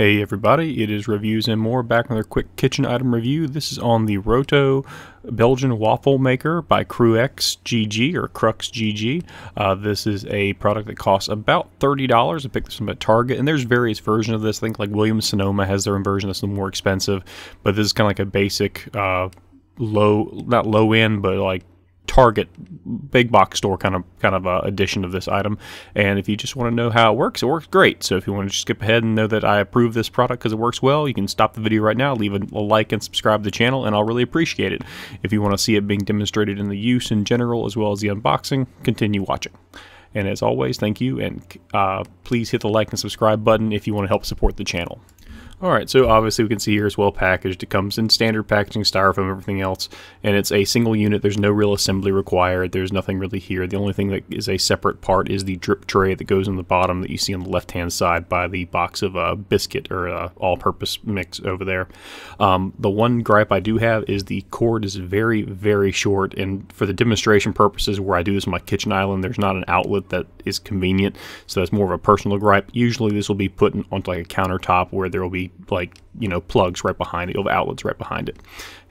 Hey everybody, it is Reviews and More, back with another quick kitchen item review. This is on the Roto Belgian waffle maker by CRUXGG or CRUXGG. This is a product that costs about $30. I picked this up at Target, and there's various versions of this. I think like Williams-Sonoma has their own version that's a little more expensive, but this is kind of like a basic not low end, but like Target big box store kind of edition of this item. And if you just want to know how it works great. So if you want to just skip ahead and know that I approve this product because it works well, you can stop the video right now, leave a like and subscribe to the channel, and I'll really appreciate it. If you want to see it being demonstrated in the use in general as well as the unboxing, continue watching. And as always, thank you, and please hit the like and subscribe button if you want to help support the channel. Alright, so obviously we can see here it's well packaged. It comes in standard packaging, styrofoam, everything else, and it's a single unit. There's no real assembly required. There's nothing really here. The only thing that is a separate part is the drip tray that goes in the bottom that you see on the left-hand side by the box of biscuit or all-purpose mix over there. The one gripe I do have is the cord is very, very short, and for the demonstration purposes where I do this on my kitchen island, there's not an outlet that is convenient, so that's more of a personal gripe. Usually this will be put onto like a countertop where there will be like, you know, plugs right behind it. You'll have outlets right behind it.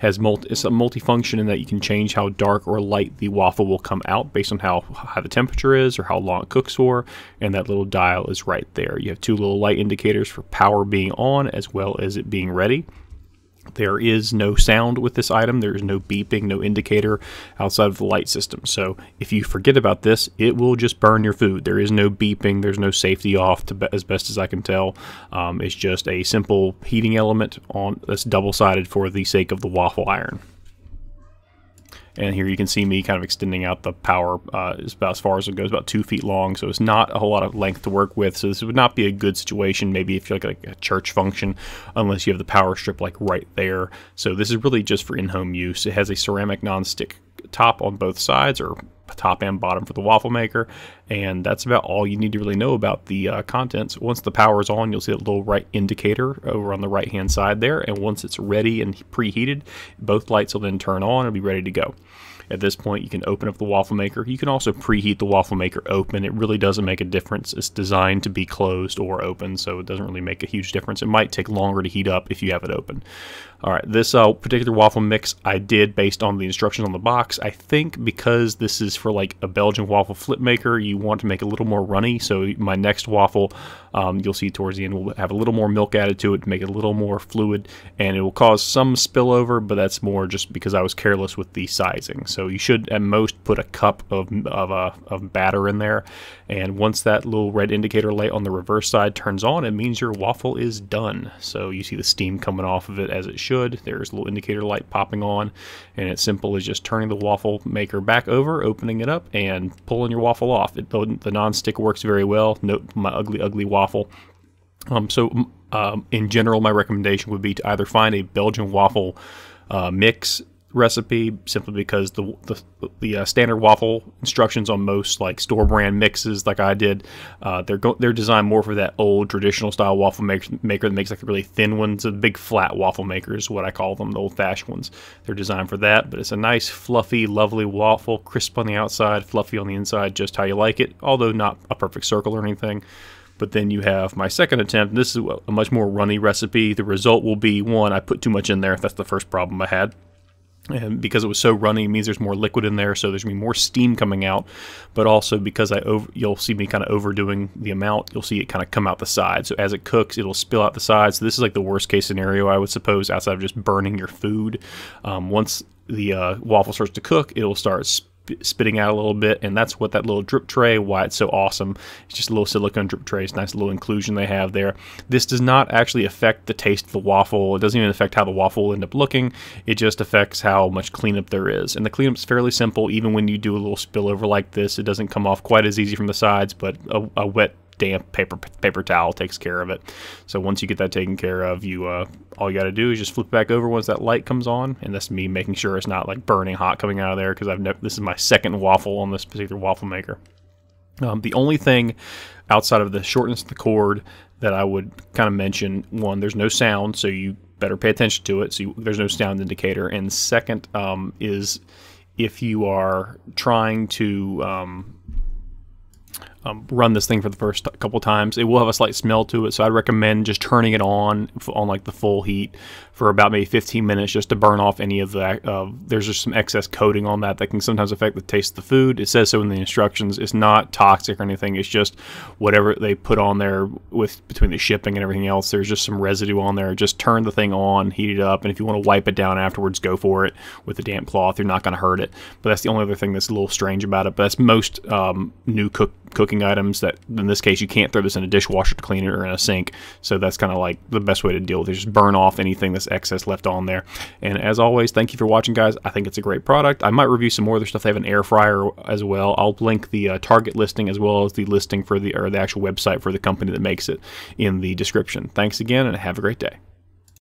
It's a multifunction in that you can change how dark or light the waffle will come out based on how high the temperature is or how long it cooks for, and that little dial is right there. You have two little light indicators for power being on as well as it being ready. There is no sound with this item. There is no beeping, no indicator outside of the light system. So if you forget about this, it will just burn your food. There is no beeping. There's no safety off, as best as I can tell. It's just a simple heating element that's double-sided for the sake of the waffle iron. And here you can see me kind of extending out the power is about as far as it goes, about 2 feet long. So it's not a whole lot of length to work with. So this would not be a good situation, maybe if you're like a church function, unless you have the power strip like right there. So this is really just for in-home use. It has a ceramic non-stick top on both sides, or top and bottom for the waffle maker, and that's about all you need to really know about the contents. Once the power is on, you'll see a little right indicator over on the right hand side there, and once it's ready and preheated, both lights will then turn on and be ready to go. At this point, you can open up the waffle maker. You can also preheat the waffle maker open. It really doesn't make a difference. It's designed to be closed or open, so it doesn't really make a huge difference. It might take longer to heat up if you have it open. All right, this particular waffle mix I did based on the instructions on the box. I think because this is for like a Belgian waffle flip maker, you want to make it a little more runny. So my next waffle, you'll see towards the end, will have a little more milk added to it to make it a little more fluid, and it will cause some spillover, but that's more just because I was careless with the sizing. So you should at most put a cup of batter in there, and once that little red indicator light on the reverse side turns on, it means your waffle is done. So you see the steam coming off of it as it should. There's a little indicator light popping on, and it's simple as just turning the waffle maker back over, opening it up, and pulling your waffle off. The non-stick works very well. Note my ugly waffle. In general, my recommendation would be to either find a Belgian waffle mix recipe, simply because the standard waffle instructions on most like store brand mixes like I did, they're designed more for that old traditional style waffle maker that makes like really thin ones. The big flat waffle makers is what I call them, the old fashioned ones. They're designed for that, but it's a nice fluffy lovely waffle, crisp on the outside, fluffy on the inside, just how you like it, although not a perfect circle or anything. But then you have my second attempt. This is a much more runny recipe. The result will be, one, I put too much in there. That's the first problem I had. And because it was so runny, it means there's more liquid in there, so there's going to be more steam coming out. But also because you'll see me kind of overdoing the amount, you'll see it kind of come out the side. So as it cooks, it'll spill out the side. So this is like the worst case scenario, I would suppose, outside of just burning your food. Once the waffle starts to cook, it'll start spitting out a little bit, and that's what that little drip tray, why it's so awesome. It's just a little silicone drip tray. It's a nice little inclusion they have there. This does not actually affect the taste of the waffle. It doesn't even affect how the waffle will end up looking. It just affects how much cleanup there is, and the cleanup's fairly simple. Even when you do a little spillover like this, it doesn't come off quite as easy from the sides, but a wet damp paper towel takes care of it. So once you get that taken care of, all you got to do is just flip back over once that light comes on, and that's me making sure it's not like burning hot coming out of there, because this is my second waffle on this particular waffle maker. The only thing outside of the shortness of the cord that I would kind of mention, one, there's no sound, so you better pay attention to it. So there's no sound indicator. And second is if you are trying to run this thing for the first couple times. It will have a slight smell to it, so I'd recommend just turning it on like the full heat for about maybe 15 minutes just to burn off any of the, there's just some excess coating on that can sometimes affect the taste of the food. It says so in the instructions. It's not toxic or anything. It's just whatever they put on there between the shipping and everything else. There's just some residue on there. Just turn the thing on, heat it up, and if you want to wipe it down afterwards, go for it with a damp cloth. You're not going to hurt it. But that's the only other thing that's a little strange about it. But that's most new cooking items, that in this case you can't throw this in a dishwasher to clean it or in a sink. So that's kind of like the best way to deal with it. Just burn off anything that's excess left on there. And as always, thank you for watching, guys. I think it's a great product. I might review some more other stuff. They have an air fryer as well. I'll link the Target listing as well as the listing for the actual website for the company that makes it in the description. Thanks again, and have a great day.